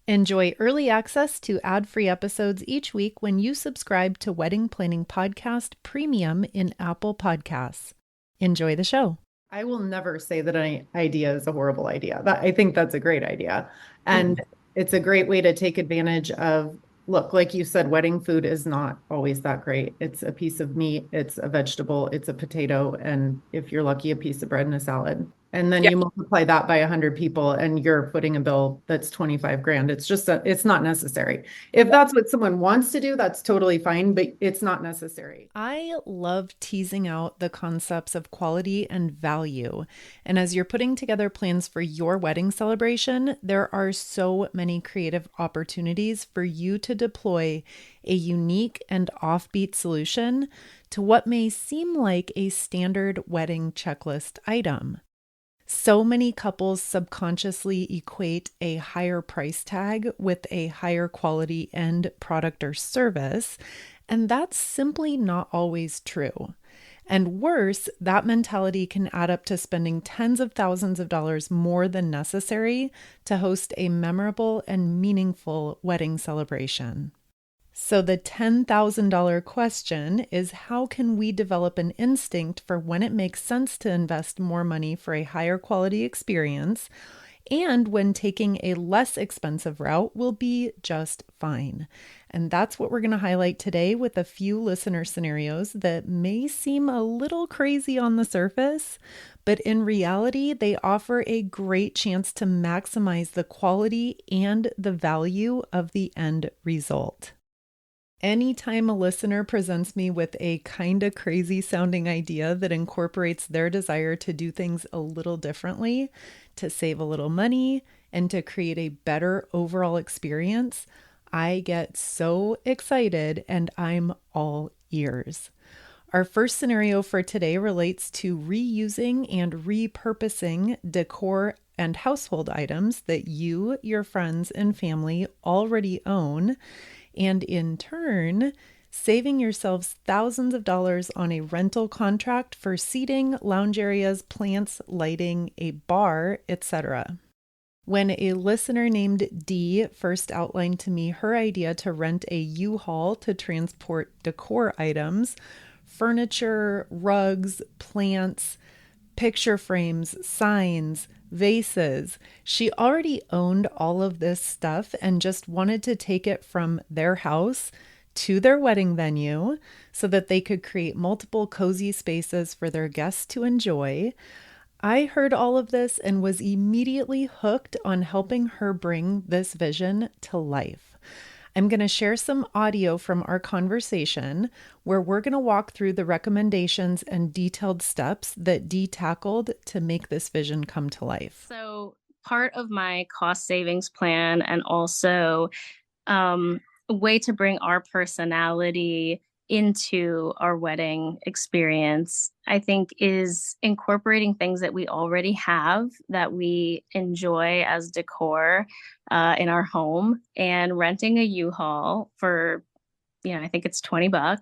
Enjoy early access to ad-free episodes each week when you subscribe to Wedding Planning Podcast Premium in Apple Podcasts. Enjoy the show. I will never say that an idea is a horrible idea. I think that's a great idea. And it's a great way to take advantage of, look, like you said, wedding food is not always that great. It's a piece of meat, it's a vegetable, it's a potato, and if you're lucky, a piece of bread and a salad. And then Yeah. you multiply that by 100 people and you're footing a bill that's 25 grand. It's just, it's not necessary. If that's what someone wants to do, that's totally fine, but it's not necessary. I love teasing out the concepts of quality and value. And as you're putting together plans for your wedding celebration, there are so many creative opportunities for you to deploy a unique and offbeat solution to what may seem like a standard wedding checklist item. So many couples subconsciously equate a higher price tag with a higher quality end product or service, and that's simply not always true. And worse, that mentality can add up to spending tens of thousands of dollars more than necessary to host a memorable and meaningful wedding celebration. So, the $10,000 question is, how can we develop an instinct for when it makes sense to invest more money for a higher quality experience, and when taking a less expensive route will be just fine? And that's what we're going to highlight today with a few listener scenarios that may seem a little crazy on the surface, but in reality, they offer a great chance to maximize the quality and the value of the end result. Anytime a listener presents me with a kind of crazy sounding idea that incorporates their desire to do things a little differently, to save a little money, and to create a better overall experience, I get so excited and I'm all ears. Our first scenario for today relates to reusing and repurposing decor and household items that you, your friends, and family already own, and in turn, saving yourselves thousands of dollars on a rental contract for seating, lounge areas, plants, lighting, a bar, etc. When a listener named D first outlined to me her idea to rent a U-Haul to transport decor items, furniture, rugs, plants, picture frames, signs, vases. She already owned all of this stuff and just wanted to take it from their house to their wedding venue so that they could create multiple cozy spaces for their guests to enjoy. I heard all of this and was immediately hooked on helping her bring this vision to life. I'm going to share some audio from our conversation where we're going to walk through the recommendations and detailed steps that Dee tackled to make this vision come to life. So part of my cost savings plan and also a way to bring our personality into our wedding experience, I think, is incorporating things that we already have that we enjoy as decor in our home and renting a U-Haul for, I think it's $20,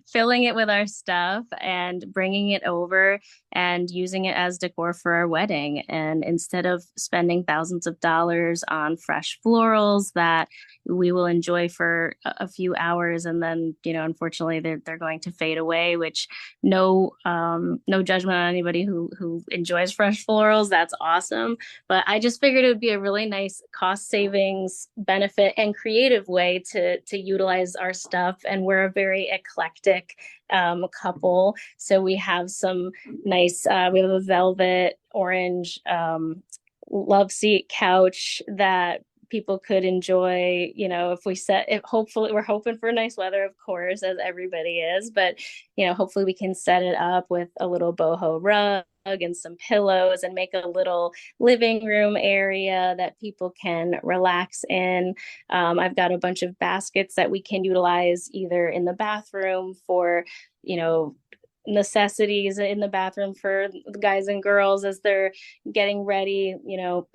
filling it with our stuff and bringing it over and using it as decor for our wedding. And instead of spending thousands of dollars on fresh florals that we will enjoy for a few hours and then, unfortunately they're going to fade away, which no judgment on anybody who enjoys fresh florals. That's awesome. But I just figured it would be a really nice cost savings benefit and creative way to utilize our stuff. And we're a very eclectic couple. So we have some nice, we have a velvet orange love seat couch that people could enjoy, if we set it. Hopefully we're hoping for nice weather, of course, as everybody is, but hopefully we can set it up with a little boho rug and some pillows and make a little living room area that people can relax in. I've got a bunch of baskets that we can utilize either in the bathroom for, necessities in the bathroom for the guys and girls as they're getting ready.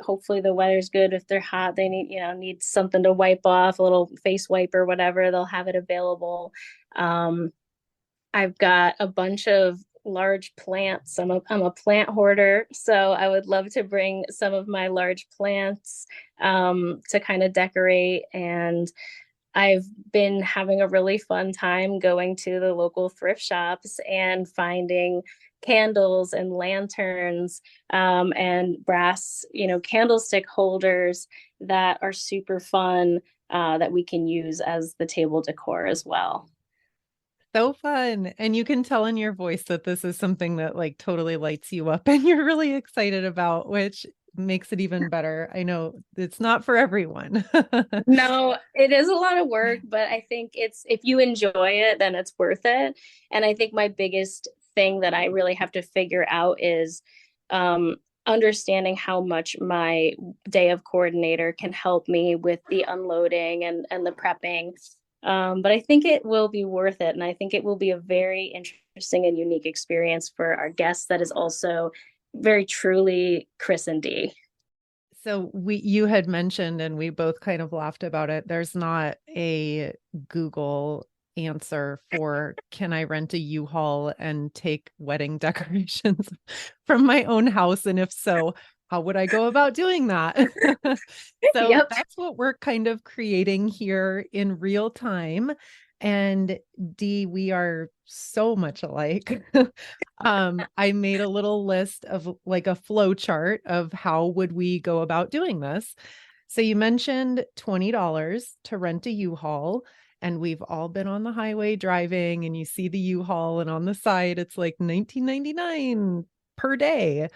Hopefully the weather's good. If they're hot, they need something to wipe off, a little face wipe or whatever. They'll have it available. I've got a bunch of large plants. I'm a plant hoarder, so I would love to bring some of my large plants to kind of decorate. And I've been having a really fun time going to the local thrift shops and finding candles and lanterns and brass, candlestick holders that are super fun that we can use as the table decor as well. So fun. And you can tell in your voice that this is something that like totally lights you up and you're really excited about, which makes it even better. I know it's not for everyone. No, it is a lot of work, but I think it's if you enjoy it, then it's worth it. And I think my biggest thing that I really have to figure out is um, understanding how much my day of coordinator can help me with the unloading and the prepping. But I think it will be worth it. And I think it will be a very interesting and unique experience for our guests that is also very truly Chris and Dee. So you had mentioned, and we both kind of laughed about it. There's not a Google answer for can I rent a U-Haul and take wedding decorations from my own house? And if so, how would I go about doing that? So Yep. that's what we're kind of creating here in real time. And Dee, we are so much alike. I made a little list of like a flow chart of how would we go about doing this. So you mentioned $20 to rent a U-Haul, and we've all been on the highway driving and you see the U-Haul and on the side it's like 19.99 per day.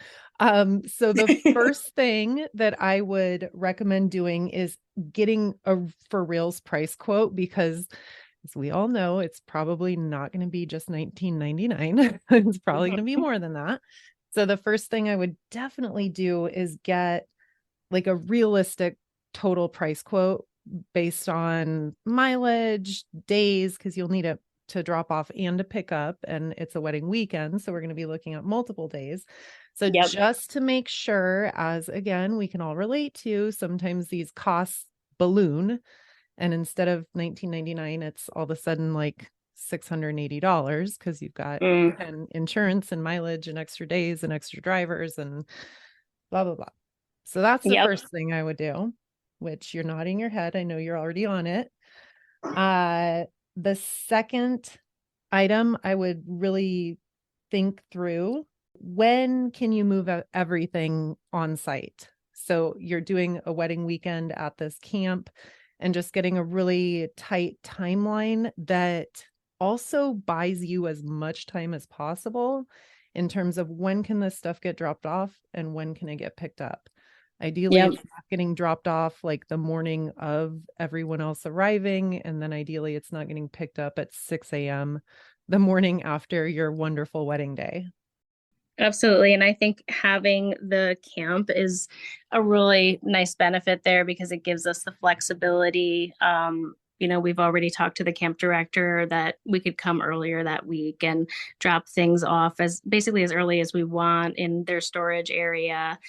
So the first thing that I would recommend doing is getting a for reals price quote, because as we all know, it's probably not going to be just 19.99. It's probably going to be more than that. So the first thing I would definitely do is get like a realistic total price quote based on mileage, days, because you'll need it to drop off and to pick up. And it's a wedding weekend. So we're going to be looking at multiple days. So Yep. just to make sure, as again, we can all relate to, sometimes these costs balloon. And instead of 19.99, it's all of a sudden like $680 because you've got Mm, and insurance and mileage and extra days and extra drivers and blah, blah, blah. So that's the yep. first thing I would do, which you're nodding your head. I know you're already on it. Uh, the second item I would really think through, when can you move everything on site? So you're doing a wedding weekend at this camp and just getting a really tight timeline that also buys you as much time as possible in terms of when can this stuff get dropped off and when can it get picked up. Ideally, Yep. it's not getting dropped off like the morning of everyone else arriving. And then ideally, it's not getting picked up at 6 a.m. the morning after your wonderful wedding day. Absolutely. And I think having the camp is a really nice benefit there because it gives us the flexibility. We've already talked to the camp director that we could come earlier that week and drop things off as basically as early as we want in their storage area,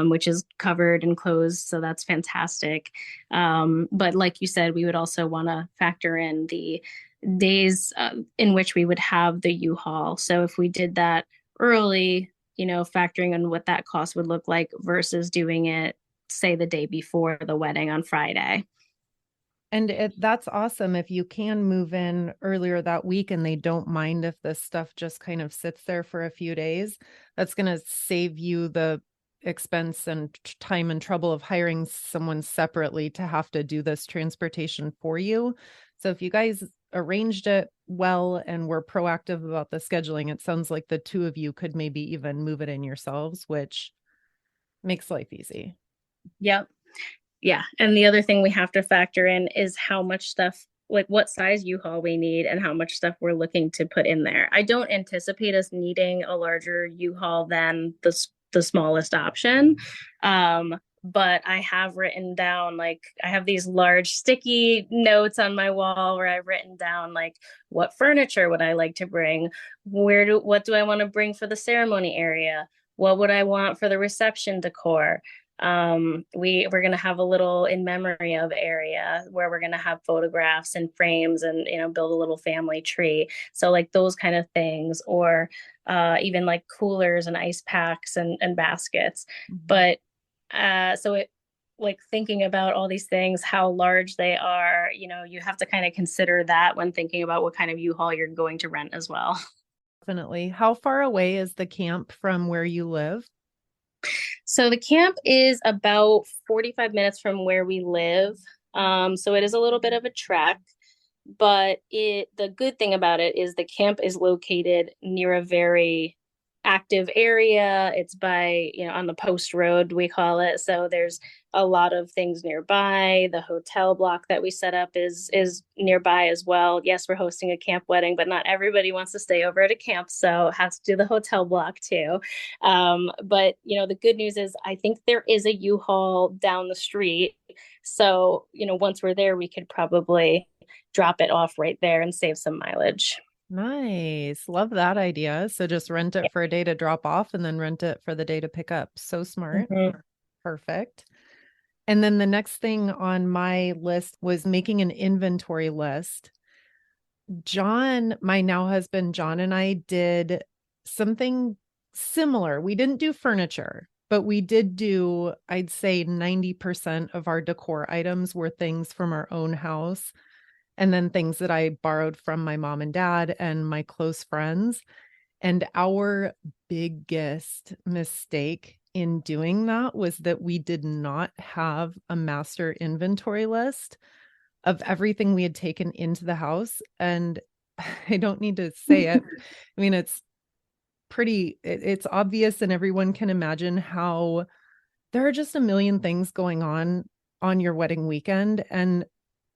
which is covered and closed. So that's fantastic. But like you said, we would also want to factor in the days in which we would have the U-Haul. So if we did that early, factoring in what that cost would look like versus doing it, say, the day before the wedding on Friday. And that's awesome if you can move in earlier that week and they don't mind if this stuff just kind of sits there for a few days. That's going to save you the expense and time and trouble of hiring someone separately to have to do this transportation for you. So if you guys arranged it well and were proactive about the scheduling, it sounds like the two of you could maybe even move it in yourselves, which makes life easy. Yep. Yeah. And the other thing we have to factor in is how much stuff, like what size U-Haul we need and how much stuff we're looking to put in there. I don't anticipate us needing a larger U-Haul than the smallest option. But I have written down, like, I have these large sticky notes on my wall where I've written down, like, what furniture would I like to bring? What do I want to bring for the ceremony area? What would I want for the reception decor? We're gonna have a little in memory of area where we're gonna have photographs and frames and build a little family tree. So like those kind of things, or even like coolers and ice packs and baskets. Mhm. But so it like thinking about all these things, how large they are, you have to kind of consider that when thinking about what kind of U-Haul you're going to rent as well. Definitely. How far away is the camp from where you live? So the camp is about 45 minutes from where we live. So it is a little bit of a trek, but the good thing about it is the camp is located near a very active area. It's by, on the post road, we call it. So there's a lot of things nearby. The hotel block that we set up is nearby as well. Yes, we're hosting a camp wedding, but not everybody wants to stay over at a camp, so has to do the hotel block too. But the good news is I think there is a U-Haul down the street. So, once we're there, we could probably drop it off right there and save some mileage. Nice. Love that idea. So just rent it Yeah. for a day to drop off and then rent it for the day to pick up. So smart. Mhm. Perfect. And then the next thing on my list was making an inventory list. John, my now husband, John, and I did something similar. We didn't do furniture, but we did do, I'd say 90% of our decor items were things from our own house, and then things that I borrowed from my mom and dad and my close friends. And our biggest mistake in doing that was that we did not have a master inventory list of everything we had taken into the house. And I don't need to say it. I mean, it's obvious and everyone can imagine how there are just a million things going on your wedding weekend. And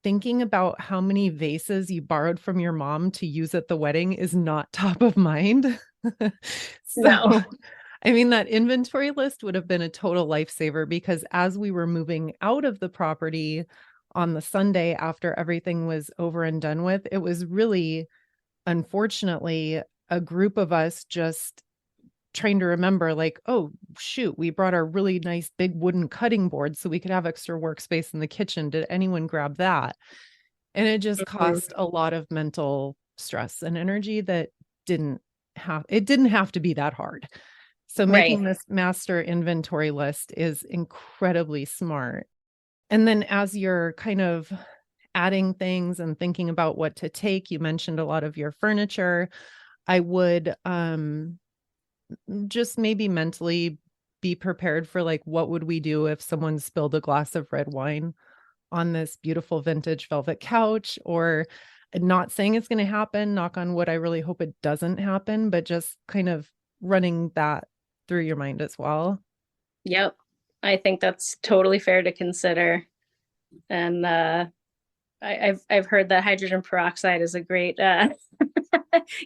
thinking about how many vases you borrowed from your mom to use at the wedding is not top of mind. No. So, I mean, that inventory list would have been a total lifesaver because as we were moving out of the property on the Sunday after everything was over and done with, it was really, unfortunately, a group of us just trying to remember, like, oh, shoot, we brought our really nice big wooden cutting board so we could have extra workspace in the kitchen. Did anyone grab that? And it just Mhm. cost a lot of mental stress and energy that didn't didn't have to be that hard. So Right. making this master inventory list is incredibly smart. And then as you're kind of adding things and thinking about what to take, you mentioned a lot of your furniture. I would just maybe mentally be prepared for, like, what would we do if someone spilled a glass of red wine on this beautiful vintage velvet couch, or not saying it's going to happen, knock on wood, I really hope it doesn't happen, but just kind of running that through your mind as well. Yep. I think that's totally fair to consider. And I've heard that hydrogen peroxide is a great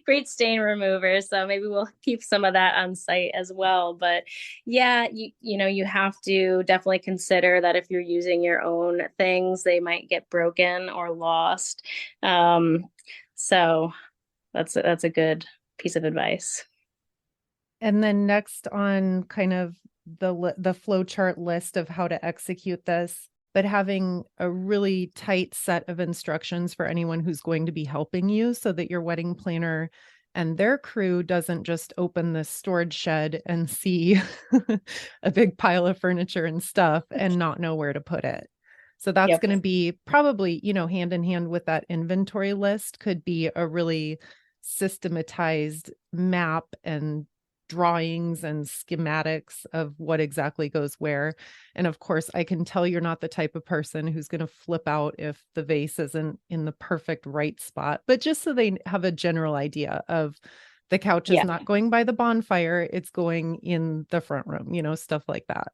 great stain remover. So maybe we'll keep some of that on site as well. But yeah, you have to definitely consider that if you're using your own things, they might get broken or lost. Um, so that's a good piece of advice. And then next on kind of the flow chart list of how to execute this, but having a really tight set of instructions for anyone who's going to be helping you so that your wedding planner and their crew doesn't just open the storage shed and see a big pile of furniture and stuff and not know where to put it. So that's Yep. going to be probably, hand in hand with that inventory list could be a really systematized map and drawings and schematics of what exactly goes where. And of course, I can tell you're not the type of person who's going to flip out if the vase isn't in the perfect right spot, but just so they have a general idea of the couch is Yeah. not going by the bonfire, it's going in the front room, stuff like that.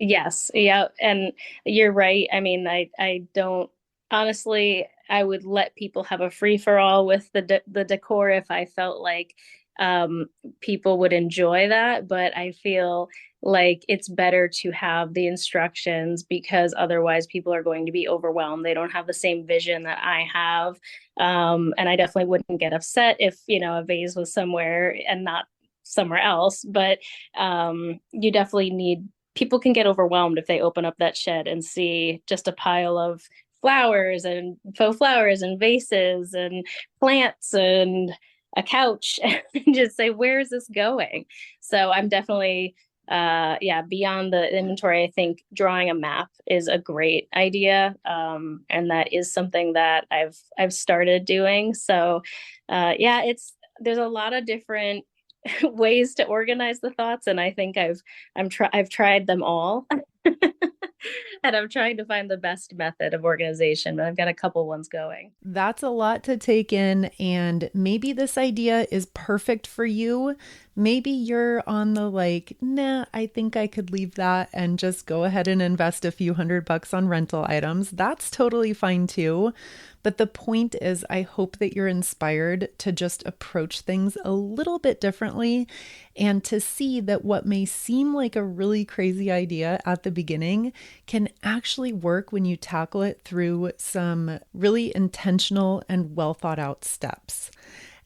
Yes, yeah, and you're right. I mean, I don't honestly, I would let people have a free for all with the decor if I felt like um people would enjoy that, but I feel like it's better to have the instructions because otherwise people are going to be overwhelmed. They don't have the same vision that I have. And I definitely wouldn't get upset if, a vase was somewhere and not somewhere else, but you definitely need people can get overwhelmed if they open up that shed and see just a pile of flowers and faux flowers and vases and plants and a couch and just say, where is this going? So I'm definitely yeah, beyond the inventory, I think drawing a map is a great idea. And that is something that I've started doing. So yeah, there's a lot of different ways to organize the thoughts, and I think I've tried them all. And I'm trying to find the best method of organization, but I've got a couple ones going. That's a lot to take in, and maybe this idea is perfect for you. Maybe you're on the like, nah, I think I could leave that and just go ahead and invest a few $100 on rental items. That's totally fine too. But the point is, I hope that you're inspired to just approach things a little bit differently and to see that what may seem like a really crazy idea at the beginning can actually work when you tackle it through some really intentional and well thought out steps.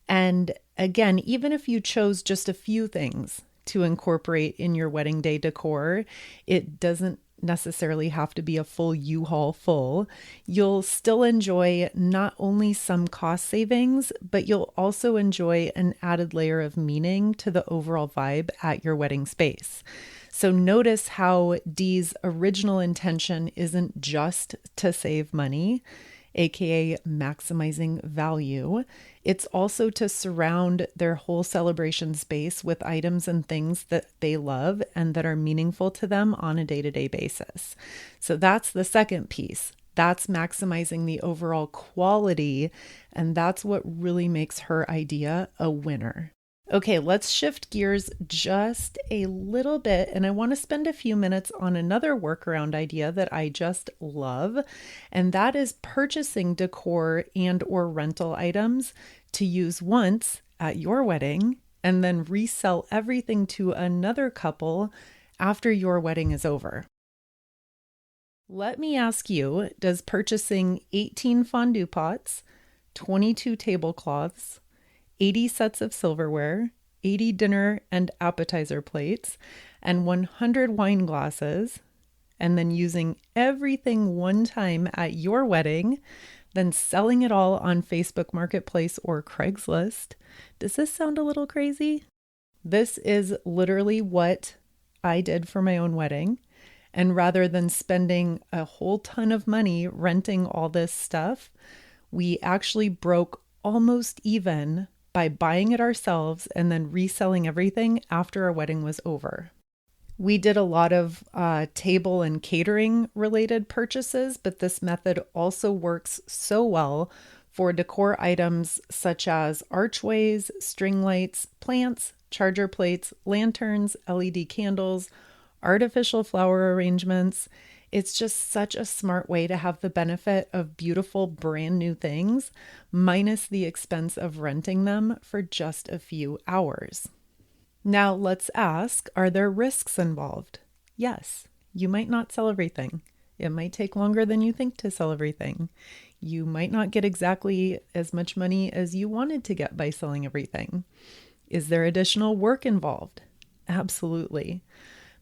And again, even if you chose just a few things to incorporate in your wedding day decor, it doesn't necessarily have to be a full U-Haul full. You'll still enjoy not only some cost savings, but you'll also enjoy an added layer of meaning to the overall vibe at your wedding space. So notice how Dee's original intention isn't just to save money, aka maximizing value. It's also to surround their whole celebration space with items and things that they love and that are meaningful to them on a day-to-day basis. So that's the second piece. That's maximizing the overall quality, and that's what really makes her idea a winner. Okay, let's shift gears just a little bit, and I want to spend a few minutes on another workaround idea that I just love, and that is purchasing decor and or rental items to use once at your wedding and then resell everything to another couple after your wedding is over. Let me ask you, does purchasing 18 fondue pots, 22 tablecloths, 80 sets of silverware, 80 dinner and appetizer plates, and 100 wine glasses, and then using everything one time at your wedding, then selling it all on Facebook Marketplace or Craigslist. Does this sound a little crazy? This is literally what I did for my own wedding. And rather than spending a whole ton of money renting all this stuff, we actually broke almost even by buying it ourselves and then reselling everything after our wedding was over. We did a lot of table and catering related purchases, but this method also works so well for decor items such as archways, string lights, plants, charger plates, lanterns, LED candles, artificial flower arrangements. It's just such a smart way to have the benefit of beautiful brand new things, minus the expense of renting them for just a few hours. Now let's ask, are there risks involved? Yes, you might not sell everything. It might take longer than you think to sell everything. You might not get exactly as much money as you wanted to get by selling everything. Is there additional work involved? Absolutely.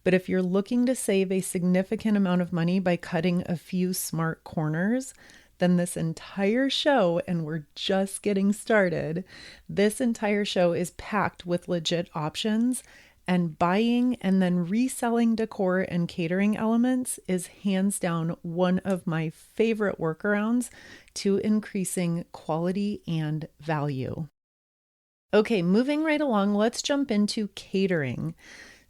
But if you're looking to save a significant amount of money by cutting a few smart corners, then this entire show, and we're just getting started, this entire show is packed with legit options, and buying and then reselling decor and catering elements is hands down one of my favorite workarounds to increasing quality and value. Okay, moving right along, let's jump into catering.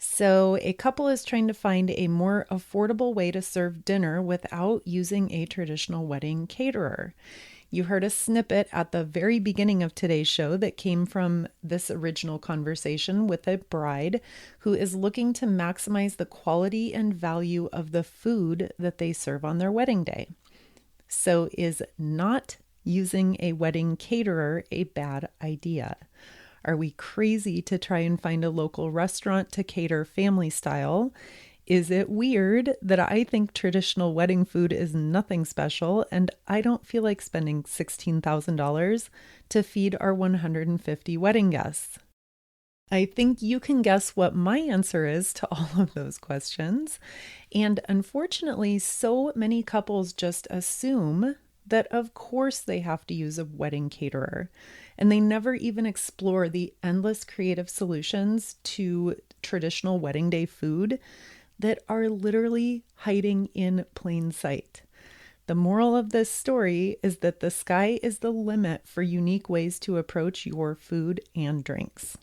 So a couple is trying to find a more affordable way to serve dinner without using a traditional wedding caterer. You heard a snippet at the very beginning of today's show that came from this original conversation with a bride who is looking to maximize the quality and value of the food that they serve on their wedding day. So is not using a wedding caterer a bad idea? Are we crazy to try and find a local restaurant to cater family style? Is it weird that I think traditional wedding food is nothing special and I don't feel like spending $16,000 to feed our 150 wedding guests? I think you can guess what my answer is to all of those questions. And unfortunately, so many couples just assume that, of course, they have to use a wedding caterer. And they never even explore the endless creative solutions to traditional wedding day food that are literally hiding in plain sight. The moral of this story is that the sky is the limit for unique ways to approach your food and drinks.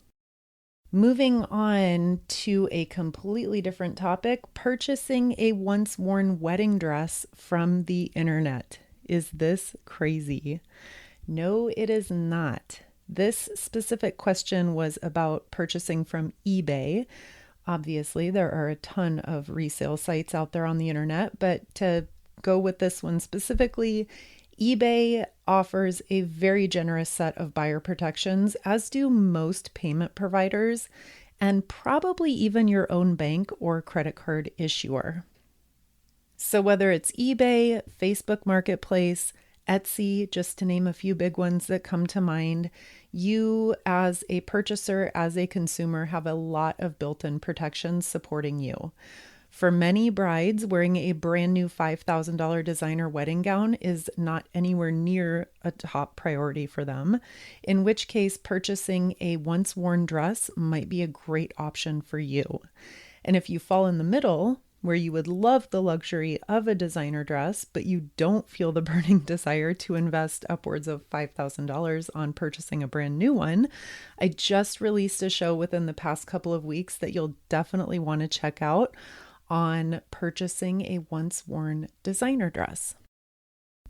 Moving on to a completely different topic, purchasing a once worn wedding dress from the internet. Is this crazy? No, it is not. This specific question was about purchasing from eBay. Obviously, there are a ton of resale sites out there on the internet, but to go with this one specifically, eBay offers a very generous set of buyer protections, as do most payment providers, and probably even your own bank or credit card issuer. So, whether it's eBay, Facebook Marketplace, Etsy, just to name a few big ones that come to mind, you as a purchaser, as a consumer, have a lot of built in protections supporting you. For many brides, wearing a brand new $5,000 designer wedding gown is not anywhere near a top priority for them, in which case purchasing a once worn dress might be a great option for you. And if you fall in the middle, where you would love the luxury of a designer dress, but you don't feel the burning desire to invest upwards of $5,000 on purchasing a brand new one, I just released a show within the past couple of weeks that you'll definitely want to check out on purchasing a once worn designer dress.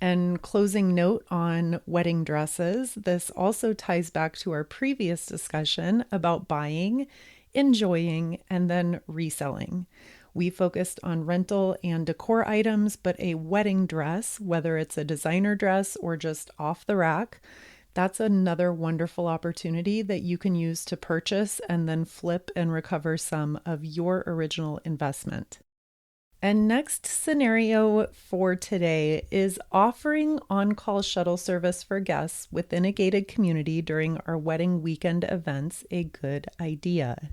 And closing note on wedding dresses, this also ties back to our previous discussion about buying, enjoying, and then reselling. We focused on rental and decor items, but a wedding dress, whether it's a designer dress or just off the rack, that's another wonderful opportunity that you can use to purchase and then flip and recover some of your original investment. And next scenario for today is offering on-call shuttle service for guests within a gated community during our wedding weekend events a good idea?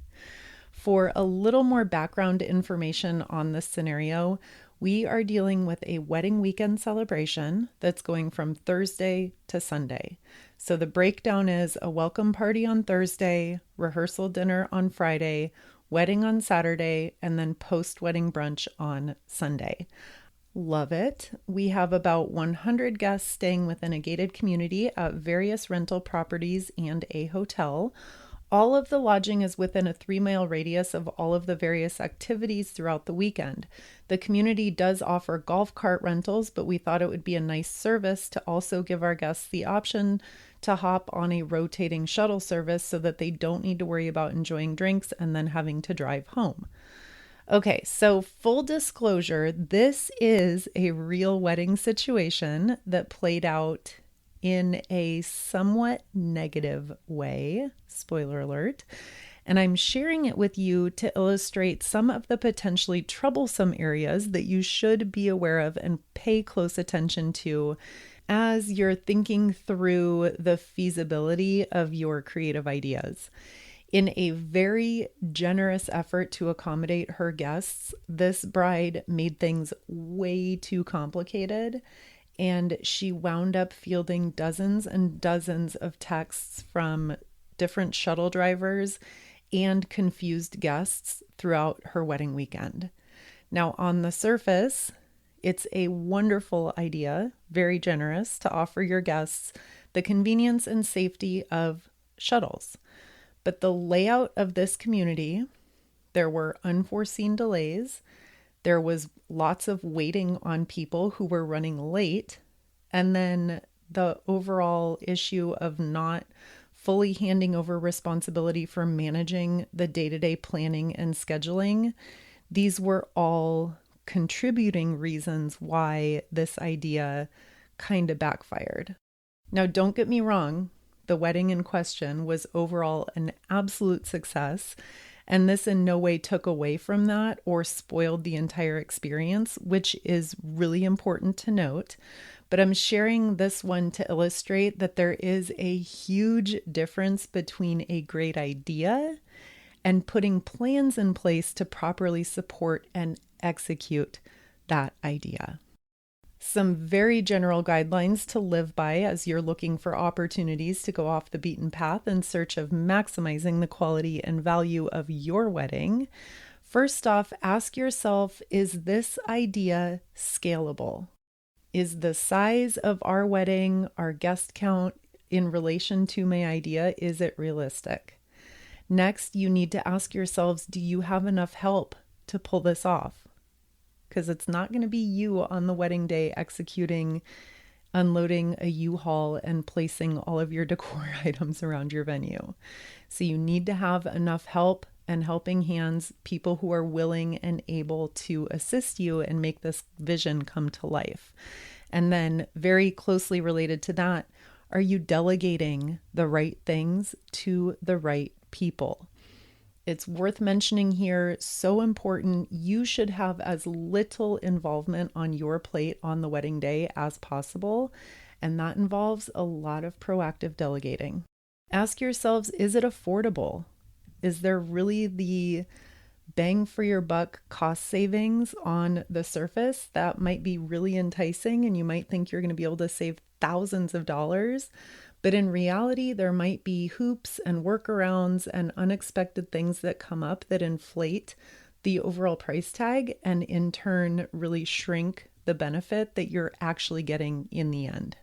For a little more background information on this scenario, we are dealing with a wedding weekend celebration that's going from Thursday to Sunday. So the breakdown is a welcome party on Thursday, rehearsal dinner on Friday, wedding on Saturday, and then post-wedding brunch on Sunday. Love it. We have about 100 guests staying within a gated community at various rental properties and a hotel. All of the lodging is within a 3-mile radius of all of the various activities throughout the weekend. The community does offer golf cart rentals, but we thought it would be a nice service to also give our guests the option to hop on a rotating shuttle service so that they don't need to worry about enjoying drinks and then having to drive home. Okay, so full disclosure, this is a real wedding situation that played out in a somewhat negative way, spoiler alert, and I'm sharing it with you to illustrate some of the potentially troublesome areas that you should be aware of and pay close attention to as you're thinking through the feasibility of your creative ideas. In a very generous effort to accommodate her guests, this bride made things way too complicated, and she wound up fielding dozens and dozens of texts from different shuttle drivers and confused guests throughout her wedding weekend. Now, on the surface, it's a wonderful idea, very generous, to offer your guests the convenience and safety of shuttles. But the layout of this community, there were unforeseen delays. There was lots of waiting on people who were running late. And then the overall issue of not fully handing over responsibility for managing the day-to-day planning and scheduling. These were all contributing reasons why this idea kind of backfired. Now, don't get me wrong. The wedding in question was overall an absolute success. And this in no way took away from that or spoiled the entire experience, which is really important to note. But I'm sharing this one to illustrate that there is a huge difference between a great idea and putting plans in place to properly support and execute that idea. Some very general guidelines to live by as you're looking for opportunities to go off the beaten path in search of maximizing the quality and value of your wedding. First off, ask yourself, is this idea scalable? Is the size of our wedding, our guest count in relation to my idea, is it realistic? Next, you need to ask yourselves, do you have enough help to pull this off? Because it's not going to be you on the wedding day executing, unloading a U-Haul and placing all of your decor items around your venue. So you need to have enough help and helping hands, people who are willing and able to assist you and make this vision come to life. And then very closely related to that, are you delegating the right things to the right people? It's worth mentioning here, so important, you should have as little involvement on your plate on the wedding day as possible, and that involves a lot of proactive delegating. Ask yourselves, is it affordable? Is there really the bang for your buck cost savings on the surface that might be really enticing and you might think you're going to be able to save thousands of dollars? But in reality, there might be hoops and workarounds and unexpected things that come up that inflate the overall price tag and in turn really shrink the benefit that you're actually getting in the end.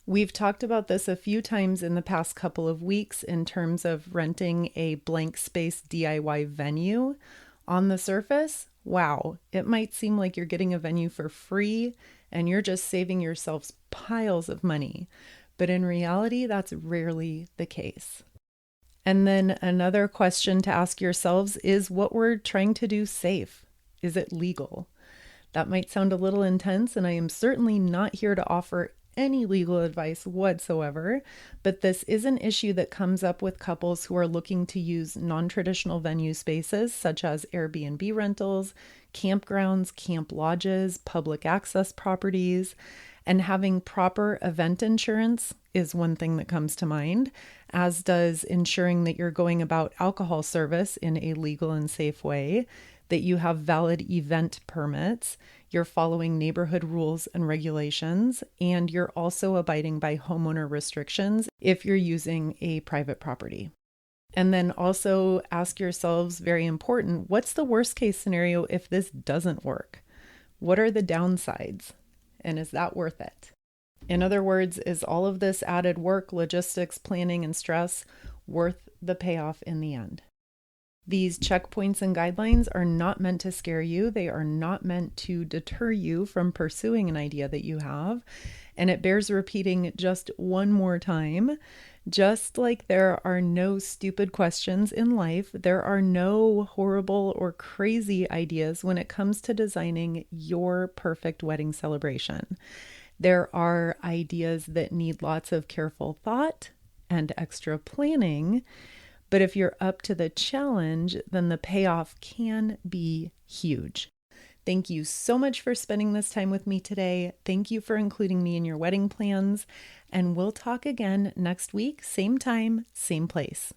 We've talked about this a few times in the past couple of weeks in terms of renting a blank space DIY venue. On the surface, wow, it might seem like you're getting a venue for free and you're just saving yourselves piles of money. But in reality, that's rarely the case. And then another question to ask yourselves is what we're trying to do safe? Is it legal? That might sound a little intense, and I am certainly not here to offer any legal advice whatsoever, but this is an issue that comes up with couples who are looking to use non-traditional venue spaces such as Airbnb rentals, campgrounds, camp lodges, public access properties. And having proper event insurance is one thing that comes to mind, as does ensuring that you're going about alcohol service in a legal and safe way, that you have valid event permits, you're following neighborhood rules and regulations, and you're also abiding by homeowner restrictions if you're using a private property. And then also ask yourselves, very important, what's the worst case scenario if this doesn't work? What are the downsides? And is that worth it? In other words, is all of this added work, logistics, planning, and stress worth the payoff in the end? These checkpoints and guidelines are not meant to scare you. They are not meant to deter you from pursuing an idea that you have. And it bears repeating just one more time. Just like there are no stupid questions in life, there are no horrible or crazy ideas when it comes to designing your perfect wedding celebration. There are ideas that need lots of careful thought and extra planning, but if you're up to the challenge, then the payoff can be huge. Thank you so much for spending this time with me today. Thank you for including me in your wedding plans. And we'll talk again next week, same time, same place.